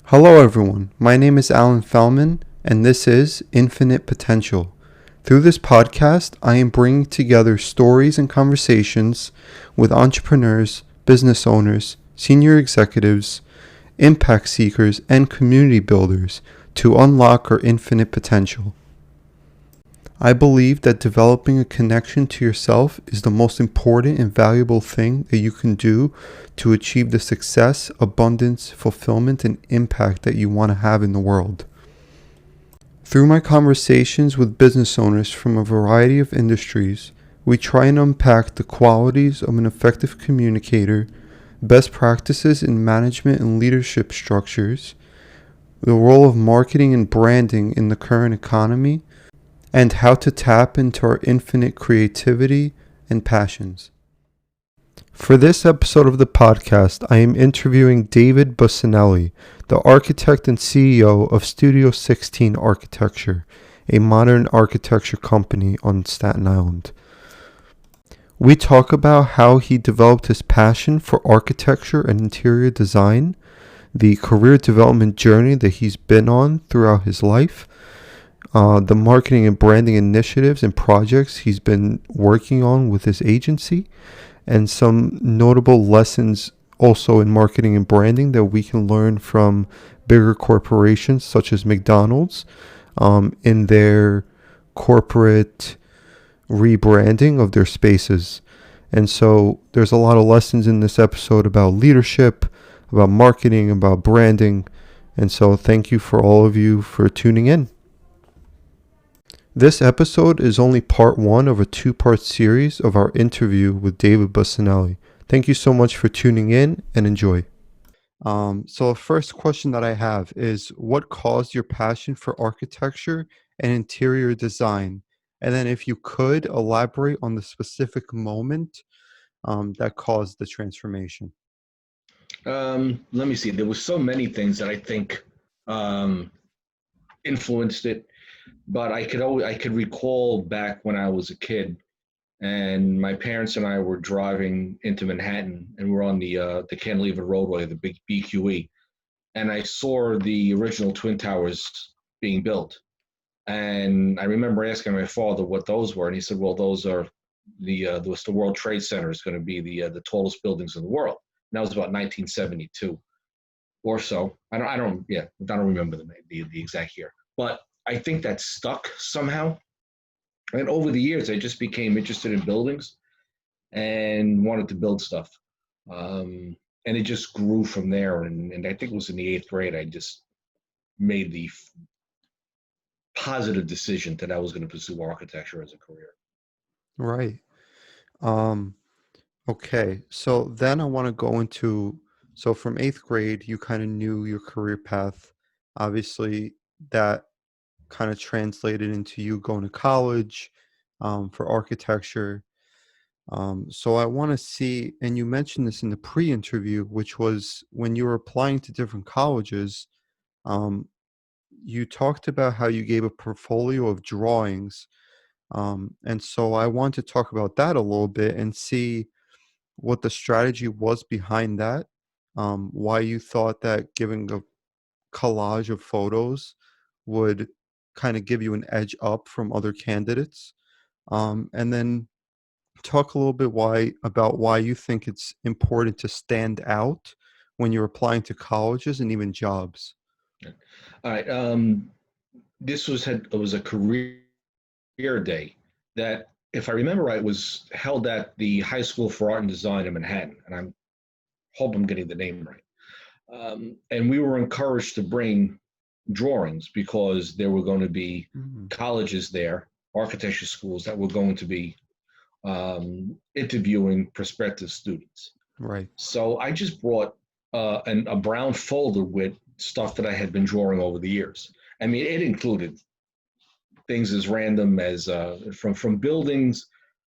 Hello, everyone. My name is Alan Fellman, and this is Infinite Potential. Through this podcast, I am bringing together stories and conversations with entrepreneurs, business owners, senior executives, impact seekers, and community builders to unlock our infinite potential. I believe that developing a connection to yourself is the most important and valuable thing that you can do to achieve the success, abundance, fulfillment, and impact that you want to have in the world. Through my conversations with business owners from a variety of industries, we try and unpack the qualities of an effective communicator, best practices in management and leadership structures, the role of marketing and branding in the current economy, and how to tap into our infinite creativity and passions. For this episode of the podcast, I am interviewing David Businelli, the architect and CEO of Studio 16 Architecture, a modern architecture company on Staten Island. We talk about how he developed his passion for architecture and interior design, the career development journey that he's been on throughout his life, the marketing and branding initiatives and projects he's been working on with his agency, and some notable lessons also in marketing and branding that we can learn from bigger corporations such as McDonald's in their corporate rebranding of their spaces. And so there's a lot of lessons in this episode about leadership, about marketing, about branding. And so thank you for all of you for tuning in. This episode is only part one of a two-part series of our interview with David Businelli. Thank you so much for tuning in and enjoy. So the first question that I have is, what caused your passion for architecture and interior design? And then if you could elaborate on the specific moment that caused the transformation. Let me see. There were so many things that I think um, influenced it, but I could recall back when I was a kid, and my parents and I were driving into Manhattan, and we're on the Cantilever Roadway, the big BQE, and I saw the original Twin Towers being built, and I remember asking my father what those were, and he said, "Well, those are the World Trade Center is going to be the tallest buildings in the world." And that was about 1972 or so. I don't remember the exact year, but I think that stuck somehow. And over the years, I just became interested in buildings and wanted to build stuff. And it just grew from there. And I think it was in the eighth grade, I just made the positive decision that I was going to pursue architecture as a career. Right. Um, okay. So then I want to go into, so from eighth grade, you kind of knew your career path. Obviously, that kind of translated into you going to college for architecture. So I want to see, and you mentioned this in the pre-interview, which was when you were applying to different colleges, um, you talked about how you gave a portfolio of drawings. And so I want to talk about that a little bit and see what the strategy was behind that, why you thought that giving a collage of photos would kind of give you an edge up from other candidates. And then talk a little bit why you think it's important to stand out when you're applying to colleges and even jobs. All right. It was a career day that, if I remember right, was held at the High School for Art and Design in Manhattan, and I hope I'm getting the name right. And we were encouraged to bring drawings because there were going to be Mm, colleges there, architecture schools that were going to be interviewing prospective students. right. So I just brought a brown folder with stuff that I had been drawing over the years. I mean, it included things as random as from buildings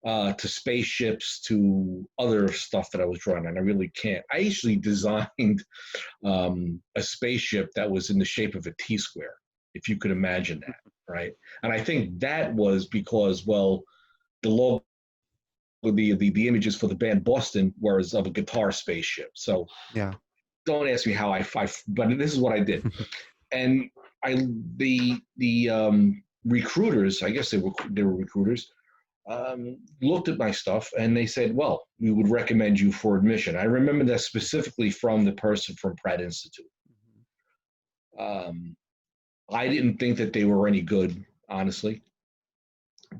to spaceships to other stuff that I was drawing, and I really can't. I actually designed a spaceship that was in the shape of a T square, if you could imagine that, right? And I think that was because, well, the logo, the images for the band Boston was of a guitar spaceship. So Yeah. don't ask me how but this is what I did. And the recruiters, I guess they were recruiters, looked at my stuff and they said, well, we would recommend you for admission. I remember that specifically from the person from Pratt Institute. Um, I didn't think that they were any good, honestly.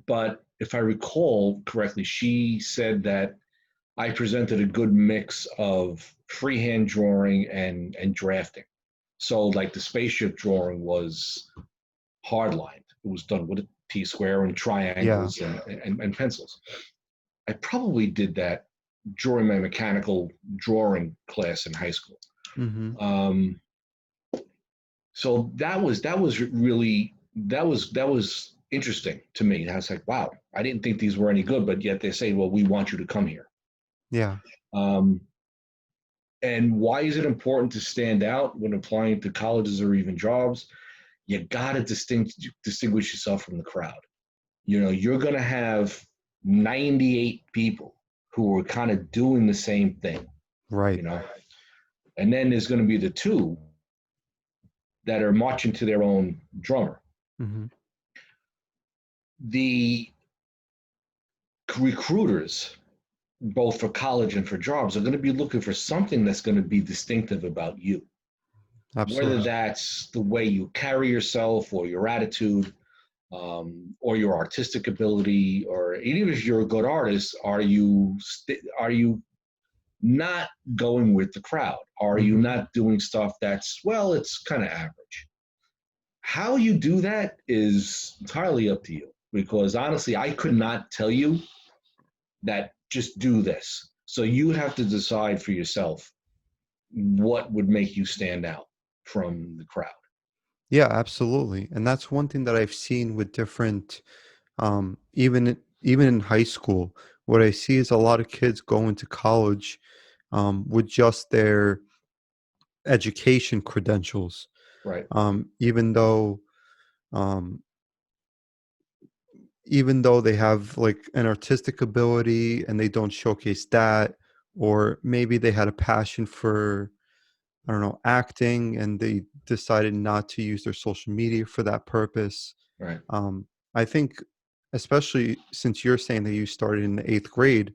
But if I recall correctly, she said that I presented a good mix of freehand drawing and drafting. So like the spaceship drawing was hard lined. It was done with a T-square and Yeah. triangles and pencils. I probably did that during my mechanical drawing class in high school. Mm-hmm. Um, so that was interesting to me. I was like, wow, I didn't think these were any good, but yet they say, well, we want you to come here. Yeah. Um, and why is it important to stand out when applying to colleges or even jobs? You got to distinguish yourself from the crowd. You're going to have 98 people who are kind of doing the same thing, Right. you know, and then there's going to be the two that are marching to their own drummer. Mm-hmm. The recruiters, both for college and for jobs, are going to be looking for something that's going to be distinctive about you, whether Absolutely. that's the way you carry yourself or your attitude, or your artistic ability, or even if you're a good artist, are you not going with the crowd? Are you Mm-hmm. not doing stuff that's, well, it's kind of average? How you do that is entirely up to you. Because honestly, I could not tell you that just do this. So you have to decide for yourself what would make you stand out from the crowd. Yeah, absolutely. And that's one thing that I've seen with different, even in high school, what I see is a lot of kids go into college with just their education credentials, Right. um, even though um, even though they have like an artistic ability and they don't showcase that, or maybe they had a passion for, I don't know, acting and they decided not to use their social media for that purpose. Right. Um, I think, especially since you're saying that you started in the eighth grade,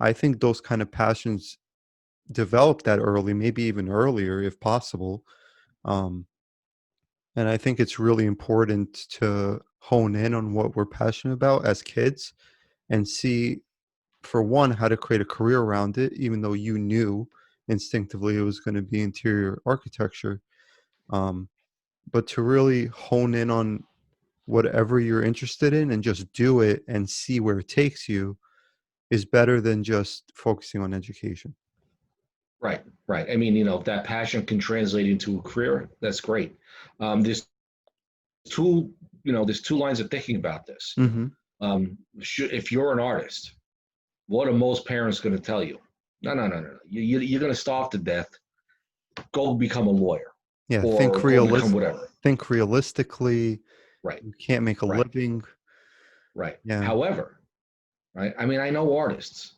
I think those kind of passions develop that early, maybe even earlier if possible. Um, and I think it's really important to hone in on what we're passionate about as kids and see, for one, how to create a career around it, even though you knew instinctively it was going to be interior architecture. Um, but to really hone in on whatever you're interested in and just do it and see where it takes you is better than just focusing on education. Right, right. I mean, if that passion can translate into a career, that's great. There's two, there's two lines of thinking about this. Hmm. If you're an artist, what are most parents going to tell you? No, no, no, no. You're going to starve to death. Go become a lawyer, Yeah, or go become whatever. think realistically. Right, You can't make a right, living. right. Yeah. However, right. I mean, I know artists,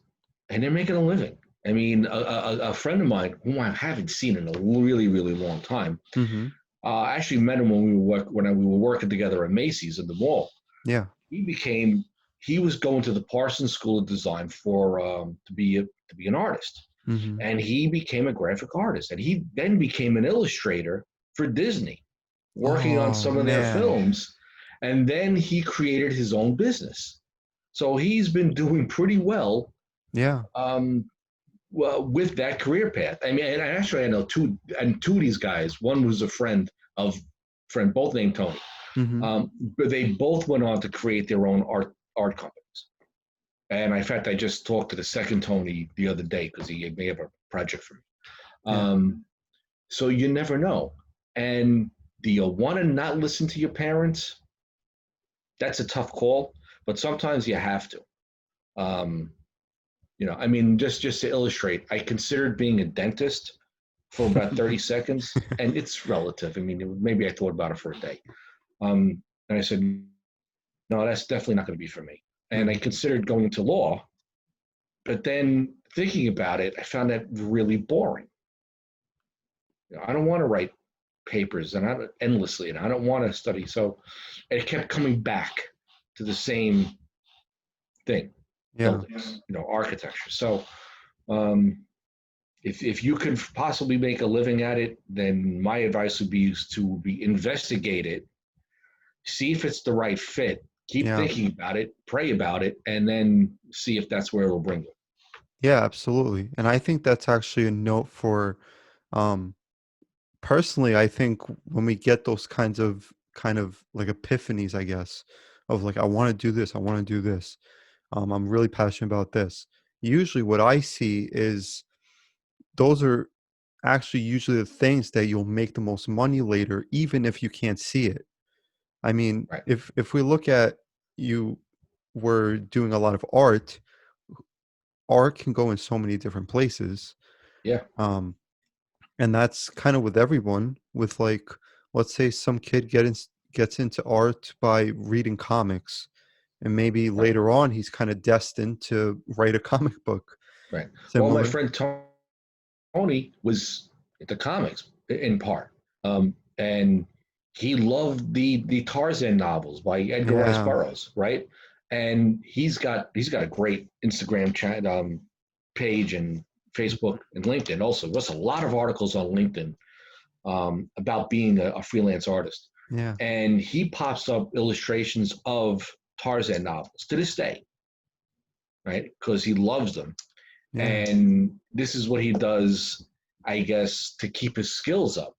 and they're making a living. I mean, a friend of mine, whom I haven't seen in a really, really long time, Hmm. I actually met him when we were working together at Macy's in the mall. Yeah. He was going to the Parsons School of Design for to be an artist, Hmm. and he became a graphic artist, and he then became an illustrator for Disney, working on Oh some of their man. films, and then he created his own business. So he's been doing pretty well, Yeah. um, well, with that career path. I mean, and actually, I know two of these guys. One was a friend, both named Tony. Hmm. But they both went on to create their own art companies. And in fact, I just talked to the second Tony the other day because he may have a project for me. Yeah. So you never know. And do you want to not listen to your parents? That's a tough call, but sometimes you have to. Um, I mean, just to illustrate, I considered being a dentist for about 30 seconds, and it's relative. I mean, maybe I thought about it for a day. And I said, no, that's definitely not going to be for me. And I Hmm. considered going into law, but then thinking about it, I found that really boring. I don't want to write papers and endlessly, and I don't want to study. So it kept coming back to the same thing, Yeah. buildings, architecture. So um, if you could possibly make a living at it, then my advice would be to be investigate it, see if it's the right fit, keep Yeah. thinking about it, pray about it, and then see if that's where it'll bring you. Yeah, absolutely. And I think that's actually a note for um personally, I think when we get those kind of like epiphanies, I guess, of like I want to do this, I want to do this. I'm really passionate about this. Usually what I see is those are actually usually the things that you'll make the most money later, even if you can't see it. I mean, Right. if we look at you were doing a lot of art can go in so many different places. Yeah. Um, and that's kind of with everyone. With like, let's say some kid gets into art by reading comics, and maybe Right. later on he's kind of destined to write a comic book. Right. Well, my Similar, friend Tony was into comics in part, and he loved the Tarzan novels by Edgar Rice yeah, Burroughs, right? And he's got a great Instagram chat page and Facebook mhm, and LinkedIn. Also, there's a lot of articles on LinkedIn about being a freelance artist, yeah, and he pops up illustrations of Tarzan novels to this day, right? Because he loves them, yeah, and this is what he does, I guess, to keep his skills up.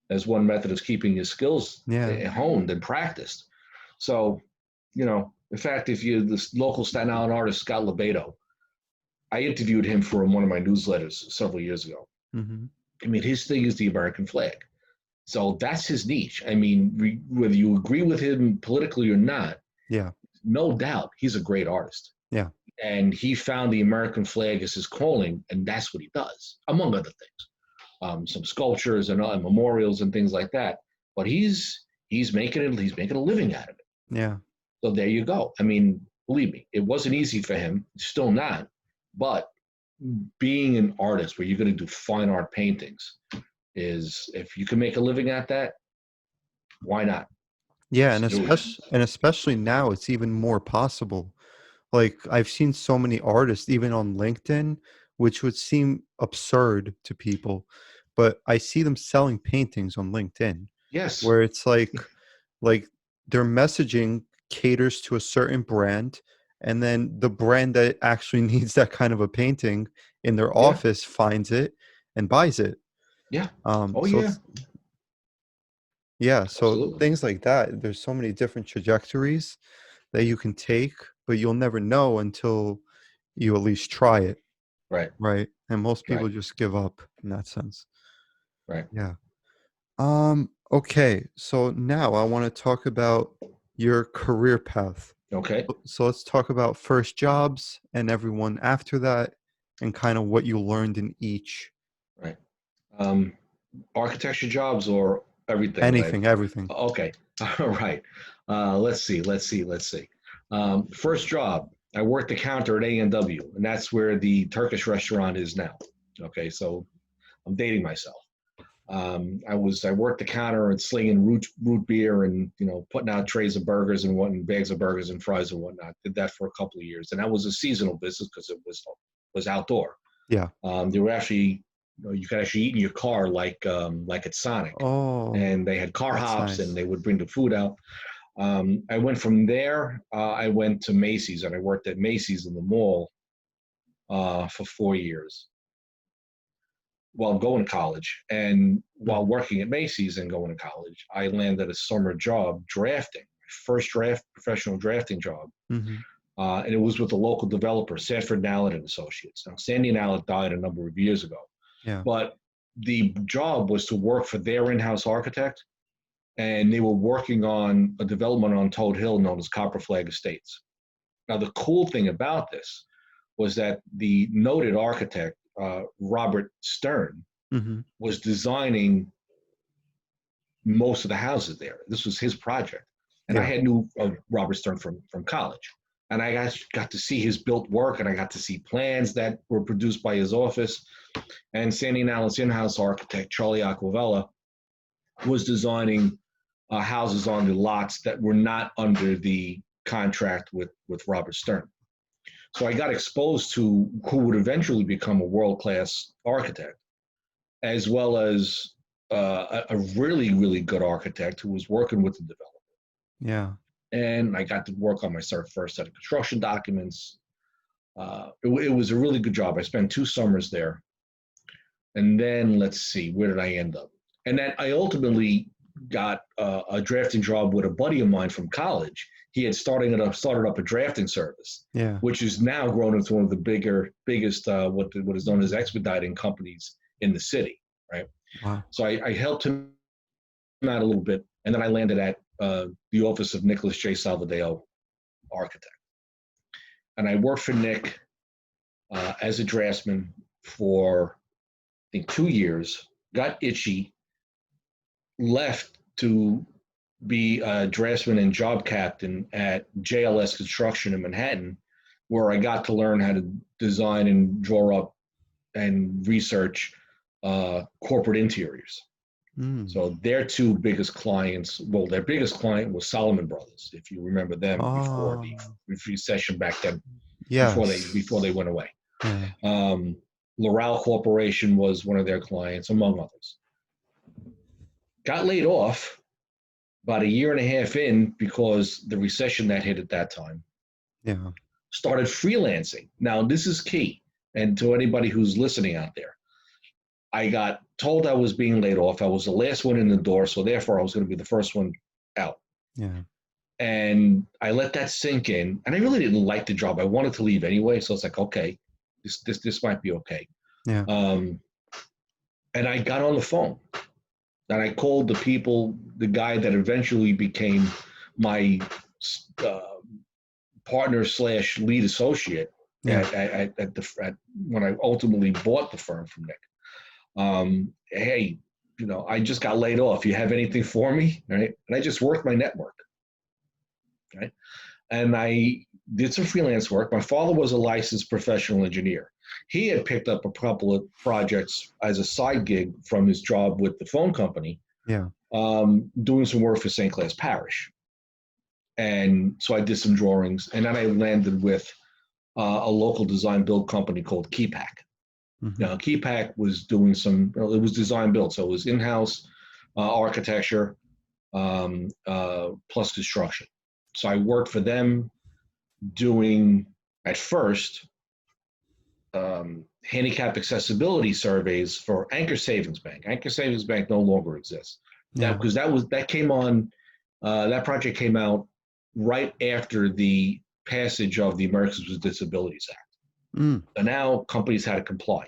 As one method of keeping his skills yeah. honed and practiced. So, in fact, if you this local Staten Island artist Scott Lebedo, I interviewed him for one of my newsletters several years ago. Hmm. I mean, his thing is the American flag. So that's his niche. I mean, whether you agree with him politically or not, Yeah, no doubt he's a great artist. yeah, And he found the American flag as his calling, and that's what he does, among other things. Some sculptures and memorials and things like that. But he's making a living out of it. yeah. So there you go. I mean, believe me, it wasn't easy for him. It's still not. But being an artist where you're going to do fine art paintings is, if you can make a living at that, why not? Yeah, Just do it. and especially now it's even more possible. Like I've seen so many artists even on LinkedIn, which would seem absurd to people, but I see them selling paintings on LinkedIn Yes. where it's like their messaging caters to a certain brand, and then the brand that actually needs that kind of a painting in their Yeah. office finds it and buys it. Yeah. Oh So yeah. it's yeah, so Absolutely. things like that. There's so many different trajectories that you can take, but you'll never know until you at least try it, Right. right? And most Right. people just give up in that sense. Right. Yeah. Okay. So now I want to talk about your career path. Okay. So let's talk about first jobs and everyone after that and kind of what you learned in each. Right. Um, Architecture jobs or everything that I've. Anything, everything. Okay. All right. Let's see. First job, I worked the counter at A&W, and that's where the Turkish restaurant is now. Okay, so I'm dating myself. I worked the counter and slinging root beer and putting out trays of burgers and bags of burgers and fries and whatnot. Did that for a couple of years, and that was a seasonal business because it was outdoor. Yeah. They were actually, you could actually eat in your car like at Sonic, Oh, and they had car that's hops and nice. they would bring the food out. I went from there. I went to Macy's and I worked at Macy's in the mall for 4 years while going to college. And while Mhm. working at Macy's and going to college, I landed a summer job drafting, first professional drafting job. Mhm. And it was with a local developer, Sanford and Allen and Associates. Now, Sandy and Allen died a number of years ago, Yeah. but the job was to work for their in-house architect, and they were working on a development on Toad Hill known as Copper Flag Estates. Now, the cool thing about this was that the noted architect, Robert Stern, Mhm. was designing most of the houses there. This was his project. And I Yeah. had knew of Robert Stern from college. and I got to see his built work, and I got to see plans that were produced by his office. And Staten Island's in-house architect, Charlie Aquavella, was designing houses on the lots that were not under the contract with Robert Stern. So I got exposed to who would eventually become a world-class architect, as well as a really, really good architect who was working with the developer. Yeah. And I got to work on my first set of construction documents. It was a really good job. I spent 2 summers there. And then let's see, where did I end up? And then I ultimately got a drafting job with a buddy of mine from college. He had started up a drafting service, Yeah. which is now grown into one of the biggest, what is known as expediting companies in the city, right? Wow. So I helped him out a little bit, and then I landed at the office of Nicholas J. Salvadeo, architect. And I worked for Nick as a draftsman for, I think, 2 years, got itchy, left to be a draftsman and job captain at JLS Construction in Manhattan, where I got to learn how to design and draw up and research corporate interiors. So their 2 biggest clients, well, their biggest client was Solomon Brothers, if you remember them before the recession back then, before they went away. Yeah. L'Oreal Corporation was one of their clients, among others. Got laid off about a year and a half in because the recession that hit at that time. Yeah. Started freelancing. Now, this is key, and to anybody who's listening out there, I got told I was being laid off. I was the last one in the door, so therefore I was going to be the first one out. Yeah. And I let that sink in, and I really didn't like the job. I wanted to leave anyway, so it's like, okay, this might be okay. Yeah. And I got on the phone, and I called the guy that eventually became my partner / lead associate at when I ultimately bought the firm from Nick. Hey, I just got laid off. You have anything for me? Right? And I just worked my network. Right? And I did some freelance work. My father was a licensed professional engineer. He had picked up a couple of projects as a side gig from his job with the phone company. Yeah. Doing some work for St. Clair's Parish. And so I did some drawings, and then I landed with a local design build company called Keypack. Now, Keypack was doing it was design build, so it was in-house architecture plus construction. So I worked for them doing, at first, handicap accessibility surveys for Anchor Savings Bank. Anchor Savings Bank no longer exists. Because that came on, that project came out right after the passage of the Americans with Disabilities Act. And now companies had to comply.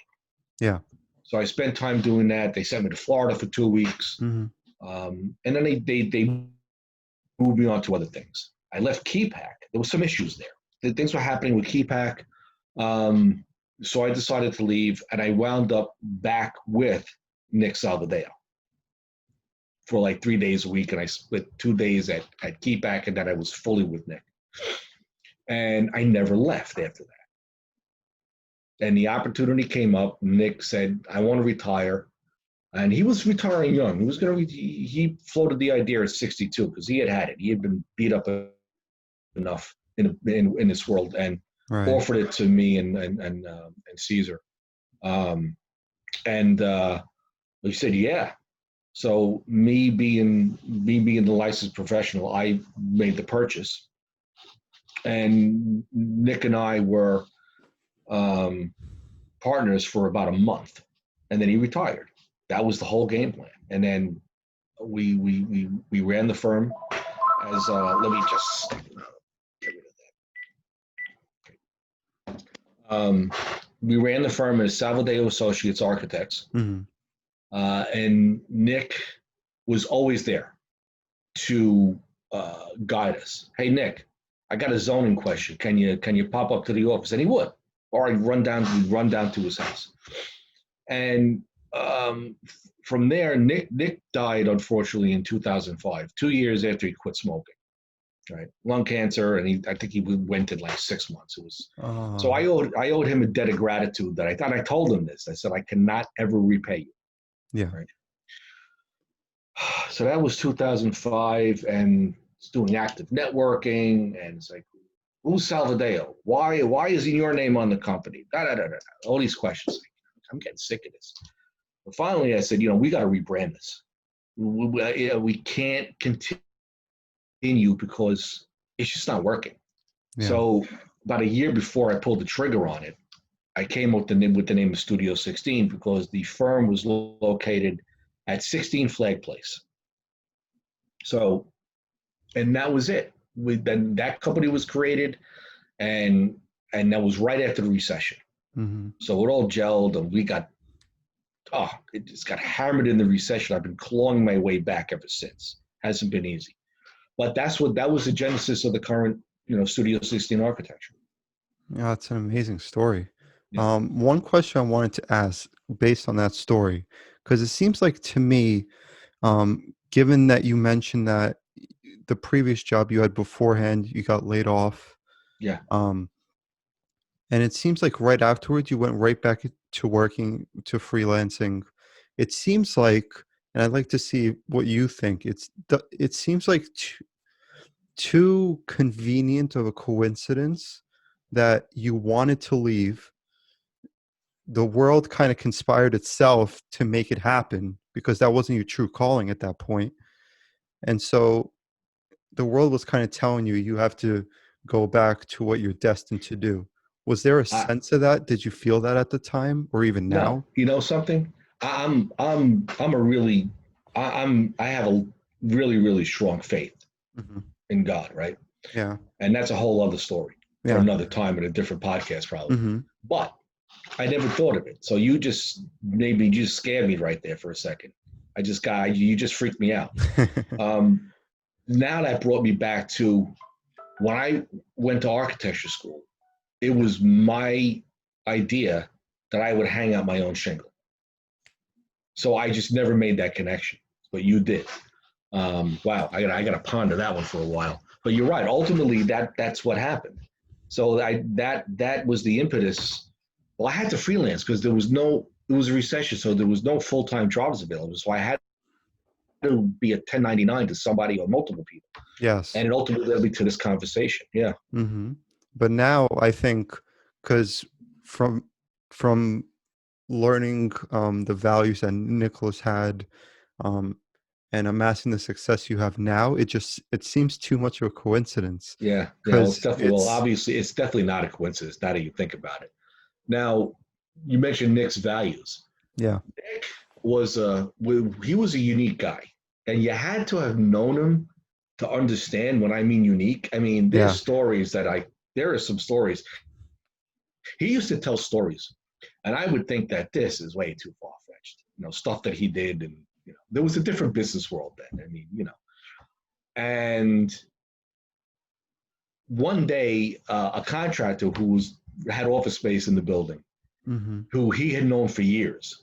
Yeah. So I spent time doing that. They sent me to Florida for 2 weeks. And then they moved me on to other things. I left Keypack. There was some issues there. Things were happening with Keypack. So I decided to leave, and I wound up back with Nick Salvadeo for like 3 days a week. And I split 2 days at Keypack, and then I was fully with Nick. And I never left after that. And the opportunity came up. Nick said, I want to retire. And he was retiring young. He floated the idea at 62 because he had it. He had been beat up enough in this world, and offered it to me and Caesar. And he said, yeah. So me being the licensed professional, I made the purchase. And Nick and I were partners for about a month, and then he retired. That was the whole game plan. And then we ran the firm as let me just get rid of that. We ran the firm as Salvadeo Associates Architects, and Nick was always there to guide us. Hey, Nick, I got a zoning question. Can you pop up to the office? And he would. Or I'd run down to his house. And from there, Nick died, unfortunately, in 2005, 2 years after he quit smoking. right? Lung cancer, and I think he went in like 6 months. It was so Oh, I owed him a debt of gratitude that I thought I told him this. I said I cannot ever repay you, yeah. right? So that was 2005, and it's doing active networking, and it's like, who's Salvadeo? Why is your name on the company? Da, da, da, da. All these questions. I'm getting sick of this. But finally, I said, we got to rebrand this. We can't continue because it's just not working. Yeah. So about a year before I pulled the trigger on it, I came up with the name of Studio 16 because the firm was located at 16 Flag Place. So, and that was it. Then that company was created, and that was right after the recession. Mm-hmm. So it all gelled, and it just got hammered in the recession. I've been clawing my way back ever since. Hasn't been easy, but that was the genesis of the current, Studio 16 architecture. Yeah, that's an amazing story. Yeah, One question I wanted to ask based on that story, because it seems like to me, given that you mentioned that the previous job you had beforehand, you got laid off, yeah. um, and it seems like right afterwards you went right back to working to freelancing. It seems like, and I'd like to see what you think. It seems like too convenient of a coincidence that you wanted to leave. The world kind of conspired itself to make it happen because that wasn't your true calling at that point. And so the world was kind of telling you you have to go back to what you're destined to do. Was there a I, sense of that? Did you feel that at the time or even no, now? you know something? I'm a really, I have a really, really strong faith Hmm. in God, right? Yeah. And that's a whole other story for Yeah. another time in a different podcast, probably. Hmm. But I never thought of it. So you just maybe you just scared me right there for a second. You just freaked me out. Um, Now that brought me back to when I went to architecture school. It was my idea that I would hang out my own shingle. So I just never made that connection, but you did. Wow, I got to ponder that one for a while. But you're right. Ultimately, that's what happened. So that was the impetus. Well, I had to freelance because it was a recession, so there was no full time jobs available. So I had to be a 1099 to somebody or multiple people, Yes. and it ultimately led me to this conversation. Yeah, Hmm. But now I think because from from learning the values that Nicholas had, um, and amassing the success you have now, it seems too much of a coincidence yeah, yeah. Well, it's because definitely well, it's obviously, it's definitely not a coincidence. Now that you think about it. Now, you mentioned Nick's values. yeah, Nick he was a unique guy, and you had to have known him to understand when I mean unique. I mean, yeah, there are some stories he used to tell stories, and I would think that this is way too far fetched. Stuff that he did, and there was a different business world then. I mean, and one day a contractor had office space in the building, hmm, who he had known for years.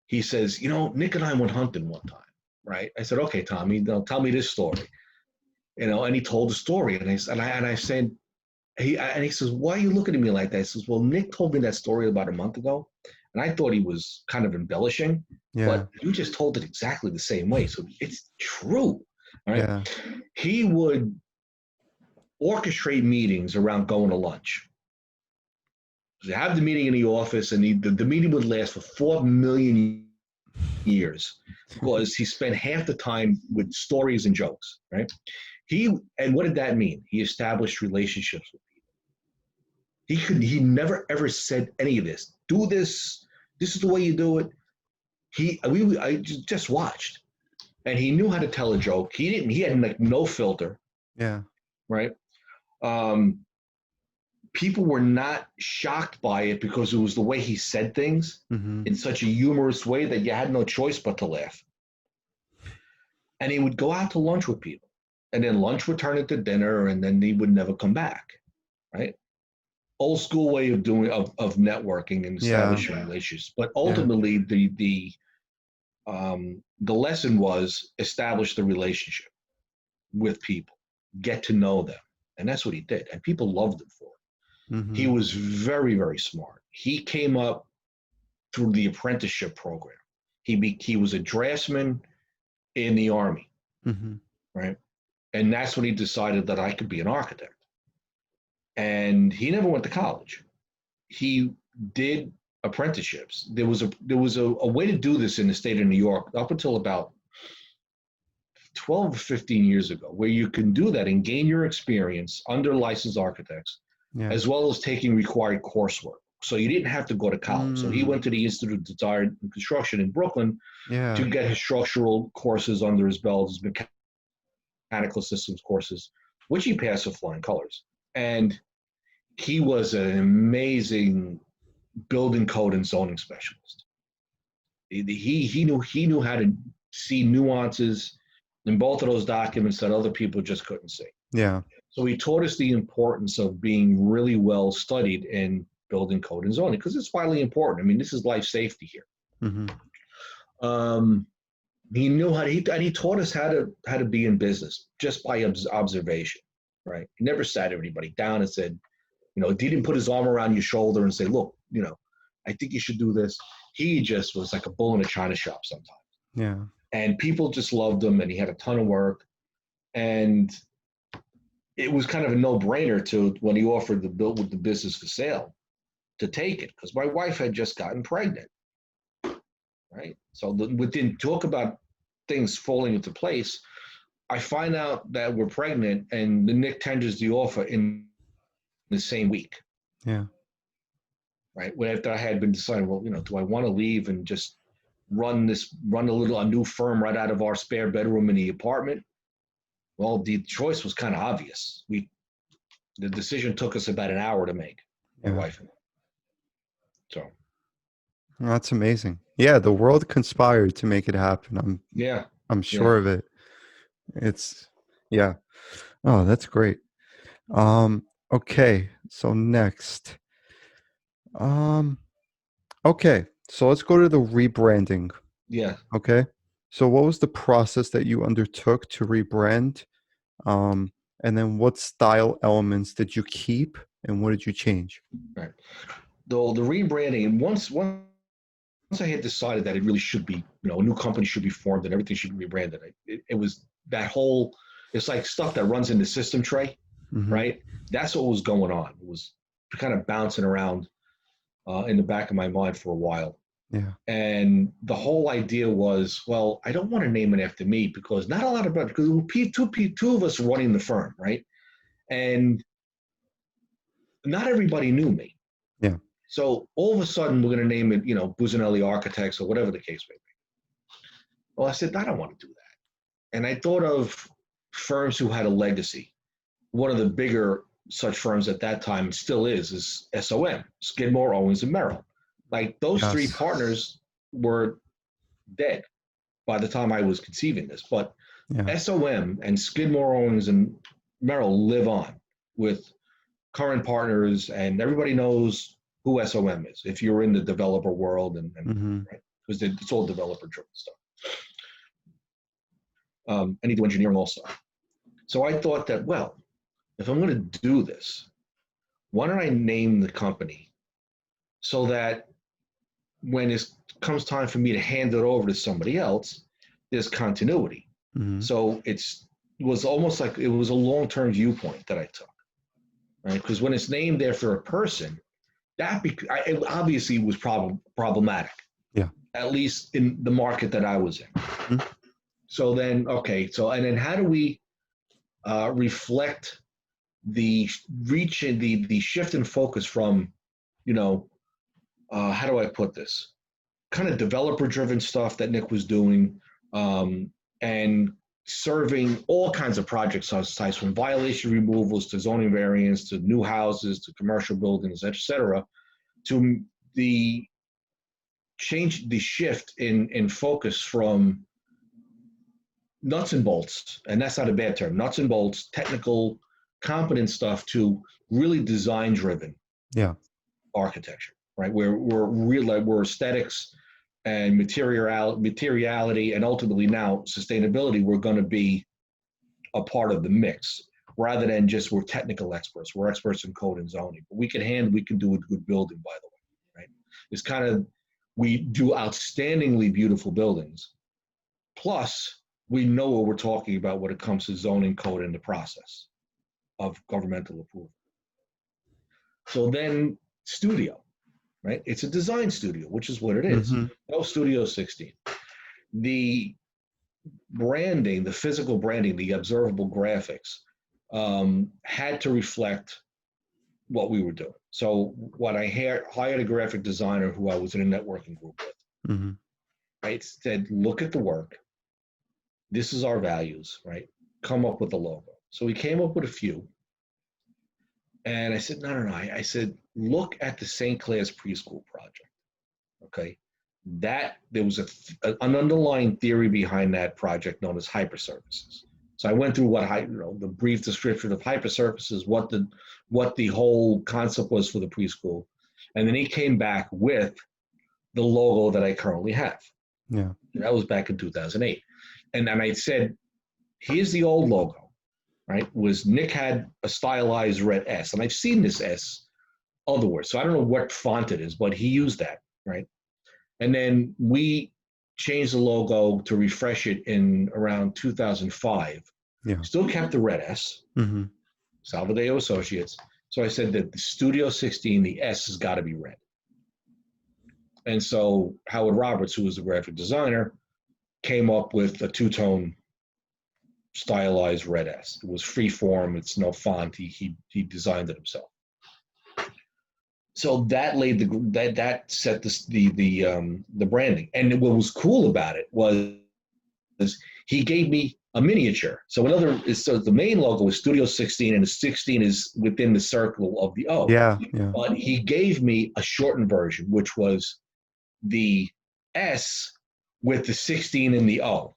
He says, Nick and I went hunting one time, right? I said, okay, Tommy, tell me this story, and he told the story, and I said, he says, why are you looking at me like that? I says, well, Nick told me that story about a month ago, and I thought he was kind of embellishing, yeah, but you just told it exactly the same way, so it's true, all right? yeah, He would orchestrate meetings around going to lunch. So you have the meeting in the office, and the meeting would last for 4 million years because he spent half the time with stories and jokes, right? And what did that mean? He established relationships with people. He never ever said any of this. Do this. This is the way you do it. I just watched, and he knew how to tell a joke. He had like no filter, yeah, right? Um, People were not shocked by it because it was the way he said things hmm, in such a humorous way that you had no choice but to laugh. And he would go out to lunch with people, and then lunch would turn into dinner, and then he would never come back, right? Old school way of of networking and yeah, establishing relationships. But yeah, ultimately, the lesson was establish the relationship with people. get to know them. And that's what he did. And people loved him for it. He Mm-hmm. was very, very smart. He came up through the apprenticeship program. He was a draftsman in the Army, Mm-hmm. right? And that's when he decided that I could be an architect. And he never went to college. He did apprenticeships. There was a way to do this in the state of New York up until about 12 or 15 years ago, where you can do that and gain your experience under licensed architects, Yeah. as well as taking required coursework. So you didn't have to go to college. So he went to the Institute of Design and Construction in Brooklyn Yeah. to get his structural courses under his belt, his mechanical systems courses, which he passed with flying colors. And he was an amazing building code and zoning specialist. He knew how to see nuances in both of those documents that other people just couldn't see. Yeah. So he taught us the importance of being really well studied in building code and zoning, because it's vitally important. I mean, this is life safety here. Mm-hmm. He knew how to, and he taught us how to be in business just by observation, right? He never sat everybody down and said, he didn't put his arm around your shoulder and say, look, I think you should do this. He just was like a bull in a china shop sometimes. Yeah. And people just loved him, and he had a ton of work. And it was kind of a no-brainer to, when he offered the bill with the business for sale, to take it, because my wife had just gotten pregnant, right? So within talk about things falling into place, I find out that we're pregnant, and Nick tenders the offer in the same week. Yeah. Right. After I had been deciding, well, do I want to leave and just run a new firm right out of our spare bedroom in the apartment? Well, the choice was kind of obvious. The decision took us about an hour to make, my wife and I. So That's amazing. Yeah, the world conspired to make it happen. I'm sure of it. It's yeah. Oh, that's great. Okay, so next. Okay, so let's go to the rebranding. Yeah. Okay. So what was the process that you undertook to rebrand? And then what style elements did you keep and what did you change? Right. The rebranding, and once I had decided that it really should be, a new company should be formed and everything should be rebranded, it was that whole, it's like stuff that runs in the system tray, Mm-hmm. right? That's what was going on. It was kind of bouncing around in the back of my mind for a while. Yeah. And the whole idea was, well, I don't want to name it after me, because not a lot about, because two of us running the firm, right? And not everybody knew me. Yeah. So all of a sudden we're going to name it, Businelli Architects or whatever the case may be. Well, I said, I don't want to do that. And I thought of firms who had a legacy. One of the bigger such firms at that time still is SOM, Skidmore, Owings, and Merrill. Like those three partners were dead by the time I was conceiving this. But SOM and Skidmore, Owings, and Merrill live on with current partners, and everybody knows who SOM is if you're in the developer world, and right, because it's all developer-driven stuff. And they do engineering also. So I thought that, well, if I'm going to do this, why don't I name the company so that when it comes time for me to hand it over to somebody else, there's continuity. Mm-hmm. So it was almost like it was a long-term viewpoint that I took, right? Because when it's named after a person, it obviously was problematic. Yeah. At least in the market that I was in. Mm-hmm. So then, okay. So, and then how do we reflect the reach and the shift in focus from, how do I put this? Kind of developer-driven stuff that Nick was doing, and serving all kinds of project sites, from violation removals to zoning variants to new houses to commercial buildings, et cetera, to the shift in focus from nuts and bolts, and that's not a bad term, nuts and bolts, technical, competent stuff, to really design-driven architecture, right? We're aesthetics and materiality, and ultimately now sustainability, we're going to be a part of the mix. rather than just we're technical experts. We're experts in code and zoning, but we can do a good building, by the way, right? It's kind of, we do outstandingly beautiful buildings. Plus, we know what we're talking about when it comes to zoning, code, and the process of governmental approval. So then studio, right? It's a design studio, which is what it is. Mm-hmm. No Studio 16. The branding, the physical branding, the observable graphics had to reflect what we were doing. So what I hired a graphic designer who I was in a networking group with. Mm-hmm. I said, look at the work. This is our values, right? Come up with a logo. So he came up with a few. And I said, no. I said, look at the St. Clair's preschool project. Okay. That there was an underlying theory behind that project known as hypersurfaces. So I went through the brief description of hypersurfaces, what the whole concept was for the preschool. And then he came back with the logo that I currently have. Yeah. And that was back in 2008. And then I said, here's the old logo, right? Nick had a stylized red S, and I've seen this S otherwhere. So I don't know what font it is, but he used that, right? And then we changed the logo to refresh it in around 2005. Yeah. Still kept the red S, Mm-hmm. Salvadeo Associates. So I said that the Studio 16, the S has got to be red. And so Howard Roberts, who was the graphic designer, came up with a two-tone stylized red S. It was free form. It's no font. He designed it himself. So that laid that set the branding. And what was cool about it was he gave me a miniature. So the main logo is Studio 16, and the 16 is within the circle of the O. Yeah. But he gave me a shortened version, which was the S with the 16 in the O.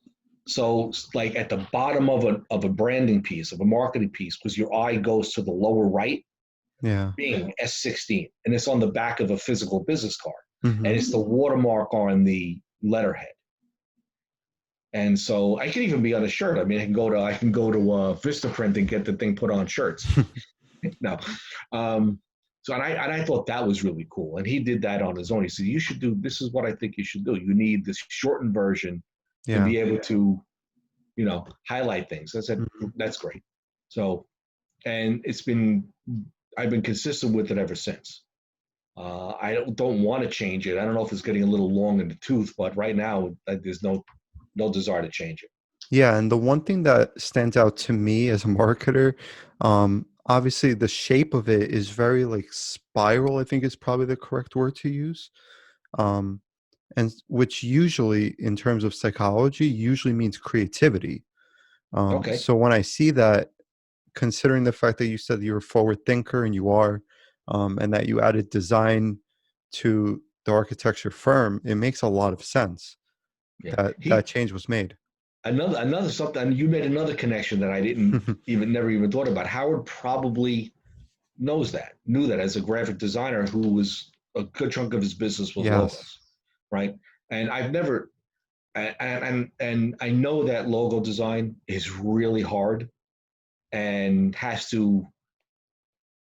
So like at the bottom of a branding piece, of a marketing piece, because your eye goes to the lower right, Yeah. being S16, and it's on the back of a physical business card, Mm-hmm. and it's the watermark on the letterhead. And so I can even be on a shirt. I mean, I can go to Vistaprint and get the thing put on shirts. No, so I thought that was really cool, and he did that on his own. He said, "You should do this. Is what I think you should do. You need this shortened version to be able to, highlight things." I said, Mm-hmm. "That's great." So, and I've been consistent with it ever since. I don't want to change it. I don't know if it's getting a little long in the tooth, but right now there's no desire to change it. Yeah, and the one thing that stands out to me as a marketer, obviously the shape of it is very like spiral, I think is probably the correct word to use. Um, and which usually in terms of psychology usually means creativity. Okay. So when I see that, considering the fact that you said you're a forward thinker and you are, and that you added design to the architecture firm, it makes a lot of sense Yeah. that change was made. Another something, you made another connection that I never even thought about. Howard probably knew that as a graphic designer who was a good chunk of his business was Yes. logos, right? And I've never, and I know that logo design is really hard and has to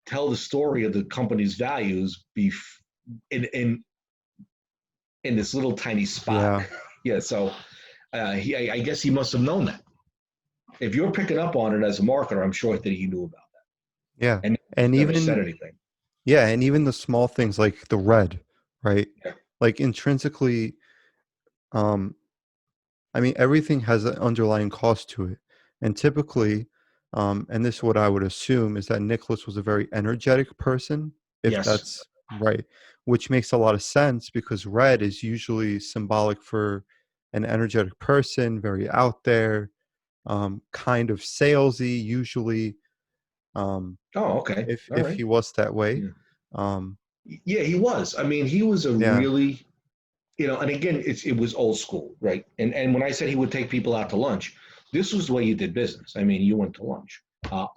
tell the story of the company's values in this little tiny spot. Yeah. Yeah. So I guess he must have known that. If you're picking up on it as a marketer, I'm sure that he knew about that. Yeah. And And never said even anything. yeah, and even the small things like the red, right? Yeah. Like intrinsically, um, I mean, everything has an underlying cost to it. And typically, and this is what I would assume, is that Nicholas was a very energetic person, if Yes. that's right, which makes a lot of sense because red is usually symbolic for an energetic person, very out there, kind of salesy, usually, um, Oh, okay. All if right. he was that way. Yeah. Um, Yeah, he was. I mean, he was a yeah, really, and again, it was old school, right? And when I said he would take people out to lunch, this was the way you did business. I mean, you went to lunch.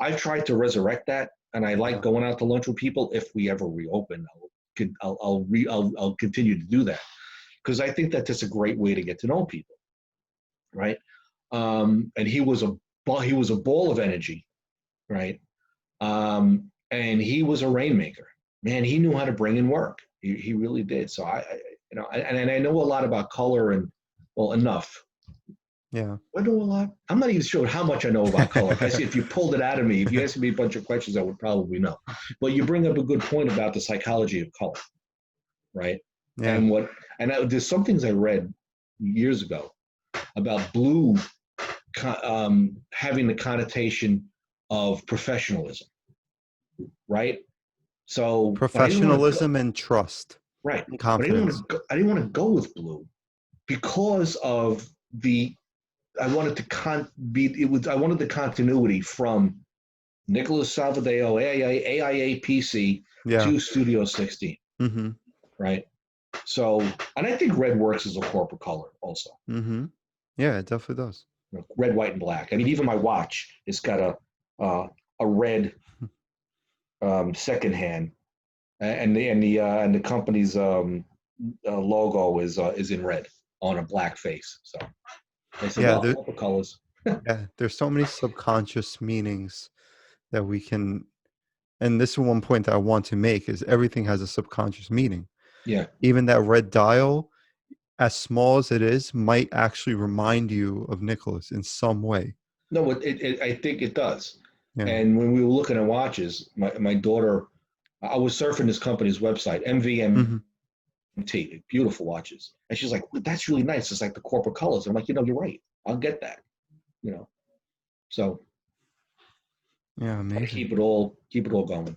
I've tried to resurrect that, and I like yeah, going out to lunch with people. If we ever reopen, I'll continue to do that because I think that that's a great way to get to know people, right? And he was a ball of energy, right? And he was a rainmaker. Man, he knew how to bring in work. He really did. So and I know a lot about color and, well, enough. Yeah. I know a lot. I'm not even sure how much I know about color. If you pulled it out of me, if you asked me a bunch of questions, I would probably know. But you bring up a good point about the psychology of color, right? Yeah. There's some things I read years ago about blue having the connotation of professionalism, right? So, but I didn't want to go Professionalism and trust right. and But confidence. I didn't want to go with blue because of the. I wanted I wanted the continuity from Nicholas Salvadeo, AIAPC Yeah. to Studio 16, Mm-hmm. right? So, and I think red works as a corporate color also. Mm-hmm. Yeah, it definitely does. Red, white, and black. I mean, even my watch, it's got a red second hand, and the company's logo is in red on a black face. So they said, Yeah, well, corporate colors. yeah, there's so many subconscious meanings that we can, and this is one point that I want to make is everything has a subconscious meaning. Yeah. Even that red dial, as small as it is, might actually remind you of Nicholas in some way. No, I think it does. Yeah. And when we were looking at watches, my daughter, I was surfing this company's website, Mm-hmm. MVMT, beautiful watches. And she's like, well, that's really nice. It's like the corporate colors. I'm like, you're right. I'll get that. You know, so Yeah, I amazing. keep it all going.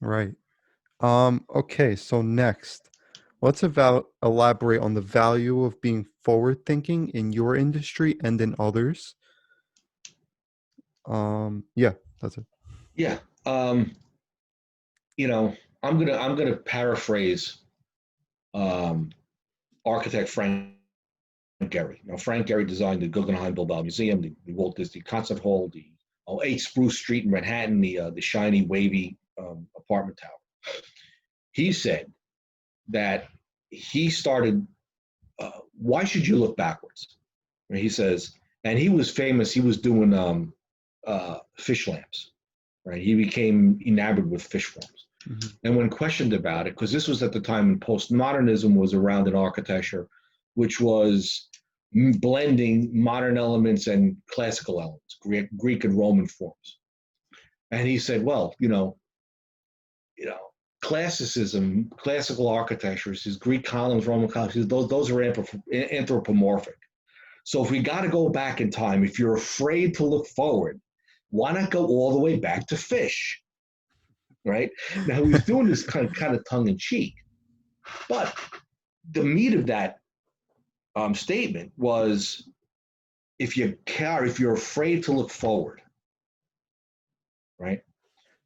Right. Okay, so next, let's elaborate on the value of being forward thinking in your industry and in others. Yeah, that's it. Yeah. Um, I'm gonna paraphrase um, architect Frank Gehry. Now, Frank Gehry designed the Guggenheim Bilbao Museum, the Walt Disney Concert Hall, the 8 Spruce Street in Manhattan, the shiny, wavy apartment tower. He said that he started. Why should you look backwards? And he says, and he was famous. He was doing fish lamps, right? He became enamored with fish forms. Mm-hmm. And when questioned about it, because this was at the time when postmodernism was around in architecture, which was blending modern elements and classical elements, Greek and Roman forms. And he said, well, classicism, classical architecture, his Greek columns, Roman columns, those are anthropomorphic. So if we got to go back in time, if you're afraid to look forward, why not go all the way back to fish? Right? Now he was doing this kind of tongue in cheek, but the meat of that statement was if you're afraid to look forward, right?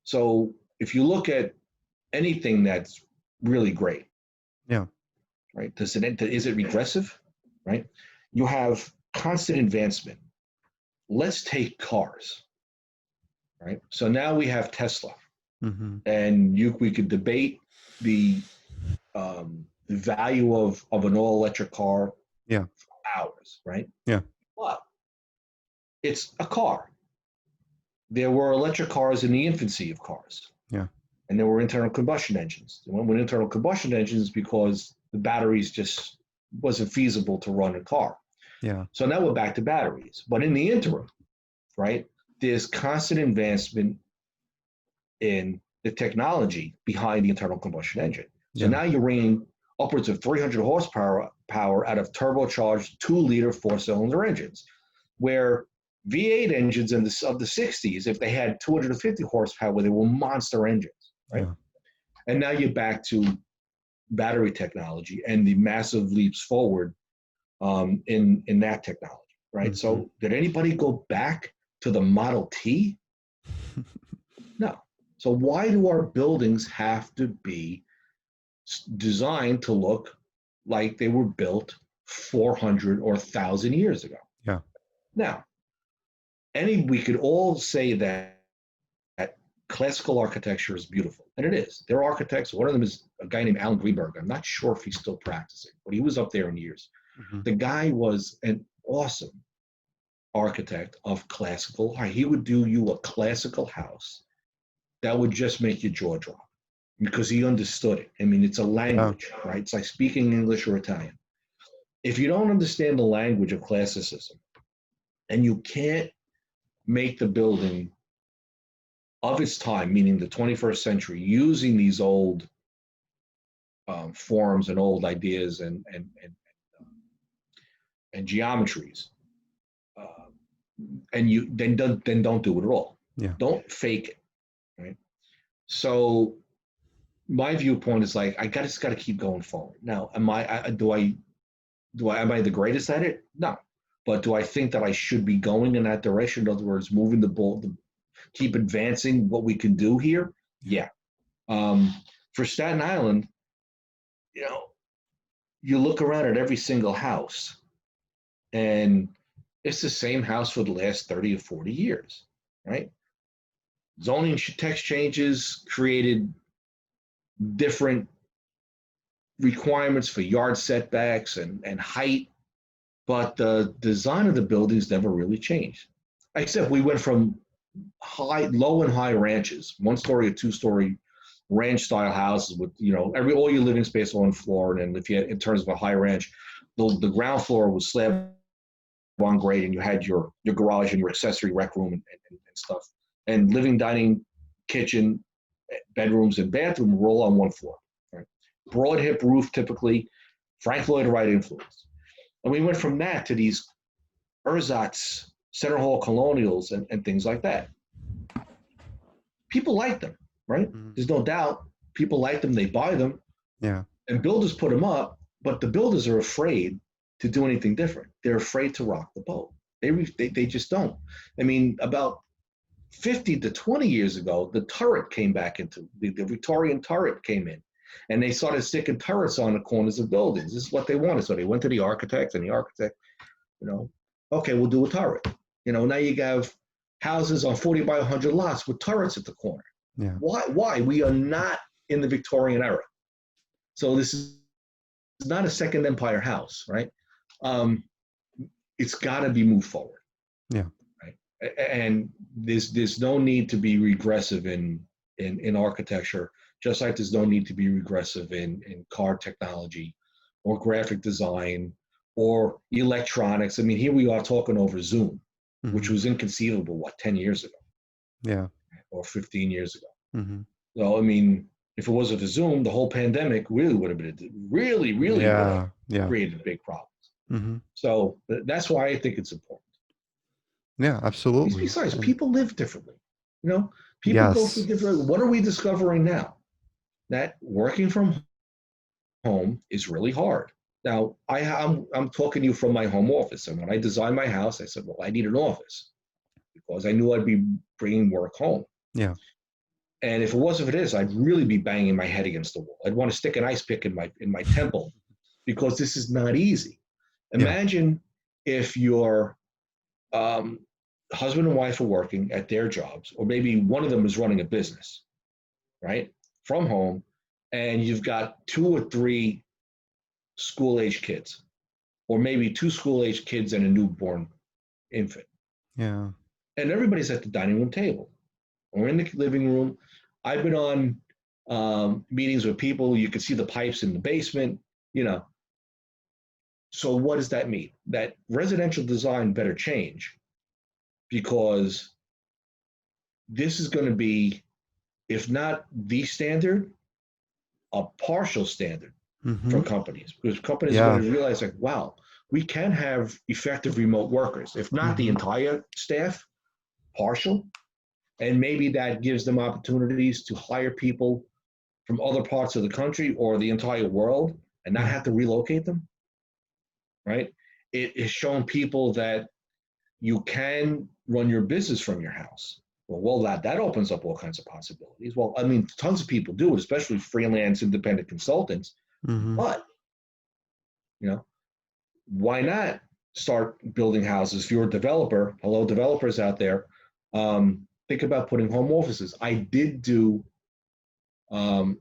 So if you look at anything that's really great, Yeah. right? Is it regressive, right? You have constant advancement. Let's take cars, right? So now we have Tesla, Mm-hmm. and we could debate the value of an all electric car Yeah. for hours, right? Yeah. But it's a car. There were electric cars in the infancy of cars, Yeah. and there were internal combustion engines. They went with internal combustion engines because the batteries just wasn't feasible to run a car. Yeah. So now we're back to batteries. But in the interim, right, there's constant advancement in the technology behind the internal combustion engine. So Yeah. now you're bringing upwards of 300 horsepower out of turbocharged 2-liter 4-cylinder engines, where V8 engines of the 60s, if they had 250 horsepower, they were monster engines, right? Yeah. And now you're back to battery technology and the massive leaps forward in that technology, right? Mm-hmm. So did anybody go back to the Model T? No. So why do our buildings have to be designed to look like they were built 400 or 1,000 years ago? Yeah. Now, we could all say that classical architecture is beautiful, and it is. There are architects. One of them is a guy named Alan Greenberg. I'm not sure if he's still practicing, but he was up there in years. Mm-hmm. The guy was an awesome architect of classical art. He would do you a classical house that would just make your jaw drop because he understood it. I mean, it's a Yeah. language, right? It's like speaking English or Italian. If you don't understand the language of classicism and you can't make the building of its time, meaning the 21st century, using these old forms and old ideas and geometries, uh, and you then don't do it at all. Yeah. Don't fake it, right? So my viewpoint is like just got to keep going forward. Now, am I the greatest at it? No, but do I think that I should be going in that direction? In other words, moving the ball, keep advancing what we can do here. Yeah. For Staten Island, you know, you look around at every single house, and it's the same house for the last 30 or 40 years, right? Zoning text changes created different requirements for yard setbacks and height, but the design of the buildings never really changed. Except we went from low and high ranches, 1 story or 2 story ranch style houses with all your living space on one floor, and then if you had, in terms of a high ranch, the ground floor was slab on grade, and you had your garage and your accessory rec room and stuff, and living, dining, kitchen, bedrooms, and bathroom were all on one floor. Right? Broad hip roof, typically, Frank Lloyd Wright influence. And we went from that to these ersatz center hall colonials and things like that. People like them, right? Mhm. There's no doubt. People like them. They buy them. Yeah. And builders put them up, but the builders are afraid to do anything different. They're afraid to rock the boat. They just don't. I mean, about 50 to 20 years ago, the turret came back into the Victorian turret came in, and they started sticking turrets on the corners of buildings. This is what they wanted. So they went to the architect, and the architect, okay, we'll do a turret. Now you have houses on 40 by 100 lots with turrets at the corner. Yeah. Why? We are not in the Victorian era. So this is not a Second Empire house, right? It's got to be moved forward. Yeah. Right? And there's no need to be regressive in architecture, just like there's no need to be regressive in car technology or graphic design or electronics. I mean, here we are talking over Zoom, Mhm. which was inconceivable, 10 years ago? Yeah. Or 15 years ago. Mm-hmm. So, I mean, if it wasn't for Zoom, the whole pandemic really would have been really would have created big problems. Mm-hmm. So that's why I think it's important. Yeah, absolutely. Besides, people live differently. People go through different. What are we discovering now? That working from home is really hard. Now, I'm talking to you from my home office, and when I designed my house, I said, well, I need an office because I knew I'd be bringing work home. Yeah. And if it wasn't for this, I'd really be banging my head against the wall. I'd want to stick an ice pick in my temple because this is not easy. Imagine if your husband and wife are working at their jobs, or maybe one of them is running a business, right, from home, and you've got 2 or 3 school-age kids, or maybe 2 school-age kids and a newborn infant. Yeah. And everybody's at the dining room table or in the living room. I've been on meetings with people. You can see the pipes in the basement, So what does that mean? That residential design better change, because this is going to be, if not the standard, a partial standard for companies, because companies are going to realize, like, wow, we can have effective remote workers, if not the entire staff, partial. And maybe that gives them opportunities to hire people from other parts of the country or the entire world and not have to relocate them, right? It has shown people that you can run your business from your house. Well, that opens up all kinds of possibilities. Well, I mean, tons of people do it, especially freelance independent consultants. But, why not start building houses? If you're a developer, hello, developers out there, think about putting home offices. I did do 2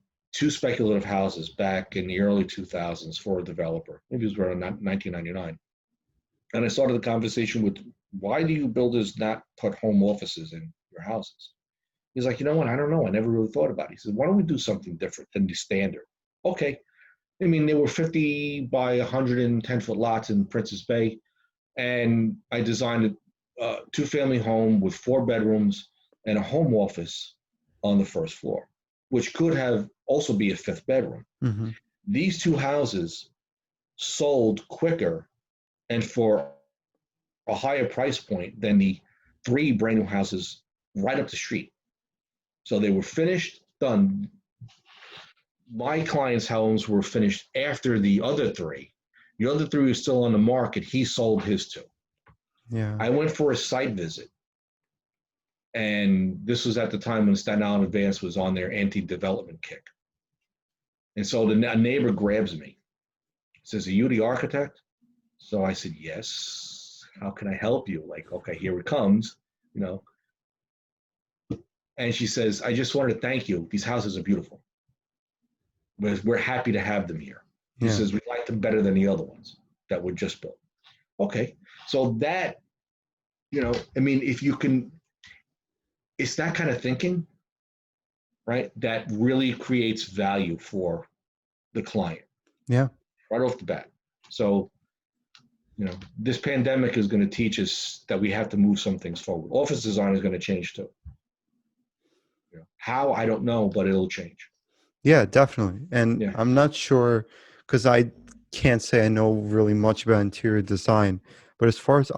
speculative houses back in the early 2000s for a developer. Maybe it was around 1999. And I started the conversation with why do you builders not put home offices in your houses? He's like, you know what? I don't know. I never really thought about it. He says, why don't we do something different than the standard? Okay. I mean, they were 50 by 110-foot lots in Princess Bay, and I designed a two-family home with 4 bedrooms and a home office on the first floor, which could have also be a fifth bedroom. Mm-hmm. These two houses sold quicker and for a higher price point than the 3 brand new houses right up the street. So they were finished, done. My clients' homes were finished after the other 3. The other 3 were still on the market. He sold his 2. Yeah. I went for a site visit, and this was at the time when Staten Island Advance was on their anti-development kick. And so a neighbor grabs me, says, "Are you the architect?" So I said, "Yes. How can I help you?" Like, okay, here it comes, you know. And she says, "I just wanted to thank you. These houses are beautiful. We're happy to have them here." He Yeah. says, "We like them better than the other ones that were just built." Okay. So that, I mean, if you can, it's that kind of thinking, right, that really creates value for the client Yeah. right off the bat. So, this pandemic is going to teach us that we have to move some things forward. Office design is going to change too. How, I don't know, but it'll change. Yeah, definitely. And Yeah. I'm not sure because I can't say I know really much about interior design, but as far as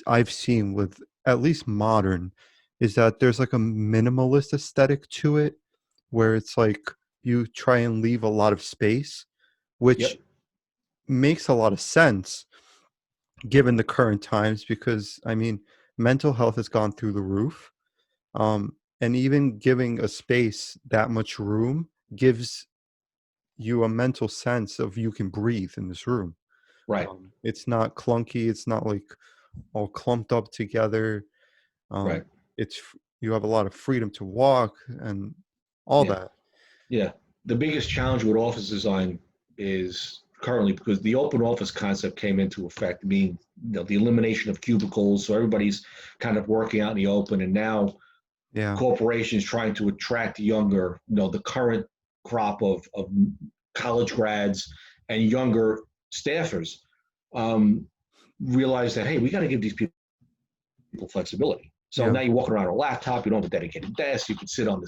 I've seen with at least modern, is that there's like a minimalist aesthetic to it, where it's like you try and leave a lot of space, which Yep. makes a lot of sense given the current times because I mean, mental health has gone through the roof. And even giving a space that much room gives you a mental sense of you can breathe in this room. Right. It's not clunky. It's not like all clumped up together. Right. You have a lot of freedom to walk and all Yeah. that. Yeah. The biggest challenge with office design is currently because the open office concept came into effect, meaning the elimination of cubicles, so everybody's kind of working out in the open, and now Yeah. corporations trying to attract younger, the current crop of college grads and younger staffers, um, realize that, hey, we got to give these people flexibility. So Yeah. now you're walking around a laptop, you don't have a dedicated desk, you can sit on the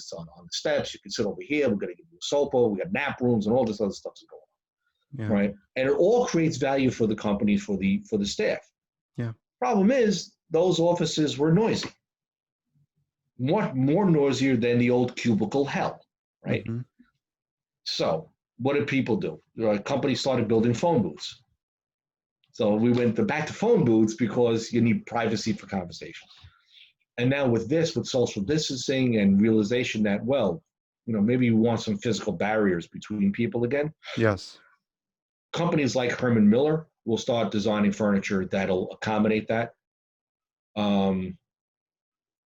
steps, you can sit over here, we're going to give you a sofa, we got nap rooms and all this other stuff's going Yeah. on, right? And it all creates value for the company, for the staff. Yeah. Problem is, those offices were noisy, more noisier than the old cubicle hell, right? Hmm. So what did people do? Companies started building phone booths. So we went back to phone booths because you need privacy for conversations. And now with this, with social distancing and realization that, well, maybe you want some physical barriers between people again, Yes. companies like Herman Miller will start designing furniture that'll accommodate that. Um,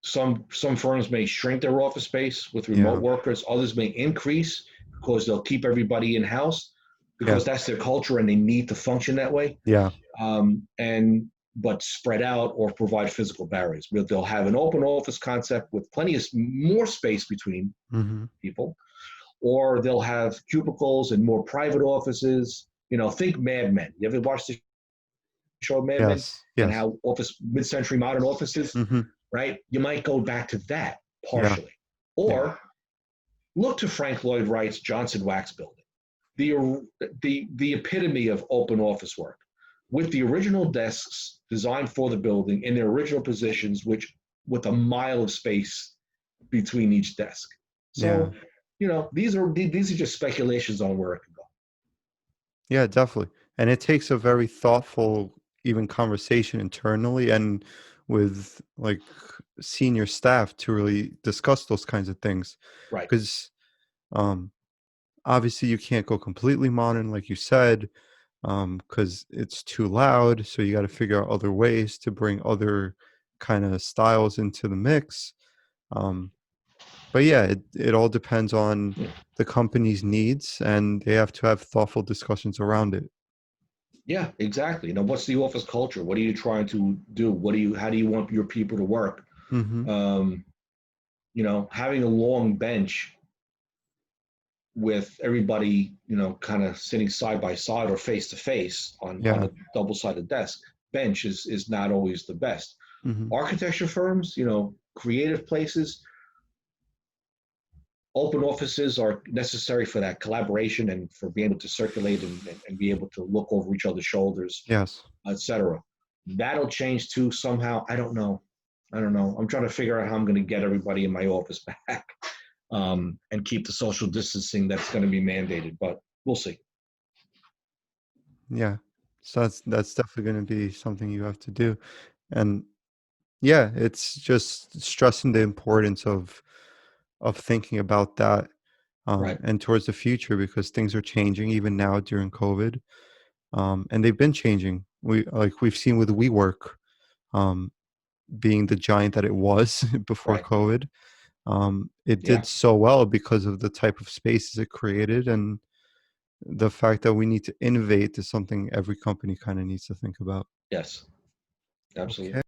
some firms may shrink their office space with remote Yeah. workers. Others may increase because they'll keep everybody in house Yeah. because that's their culture and they need to function that way. Yeah. And but spread out or provide physical barriers. They'll have an open office concept with plenty of more space between Hmm. people, or they'll have cubicles and more private offices. Think Mad Men. You ever watched the show Mad Men Yes. and Yes. how mid-century modern offices, Hmm. right? You might go back to that Yeah. partially, Yeah. or look to Frank Lloyd Wright's Johnson Wax Building, the epitome of open office work, with the original desks designed for the building in their original positions, which with a mile of space between each desk. Yeah. So, these are just speculations on where it could go. Yeah, definitely. And it takes a very thoughtful, even conversation internally and with like senior staff to really discuss those kinds of things. Right. Because um, obviously you can't go completely modern, like you said, because it's too loud. So you got to figure out other ways to bring other kind of styles into the mix. Um, but yeah, it all depends on Yeah. the company's needs, and they have to have thoughtful discussions around it. Yeah, exactly. Now, what's the office culture? What are you trying to do? How do you want your people to work? Mm-hmm. Um, having a long bench with everybody, kind of sitting side by side or face to face on Yeah. a double sided desk bench is not always the best. Mm-hmm. Architecture firms, creative places, open offices are necessary for that collaboration and for being able to circulate and be able to look over each other's shoulders, Yes. etc. That'll change too somehow. I don't know. I don't know. I'm trying to figure out how I'm going to get everybody in my office back, and keep the social distancing that's going to be mandated, but we'll see. Yeah. So that's definitely going to be something you have to do. And yeah, it's just stressing the importance of thinking about that, Right. and towards the future, because things are changing even now during COVID, and they've been changing. We've seen with WeWork, um, being the giant that it was before Right. COVID. It did Yeah. so well because of the type of spaces it created, and the fact that we need to innovate is something every company kind of needs to think about. Yes. Okay. Absolutely.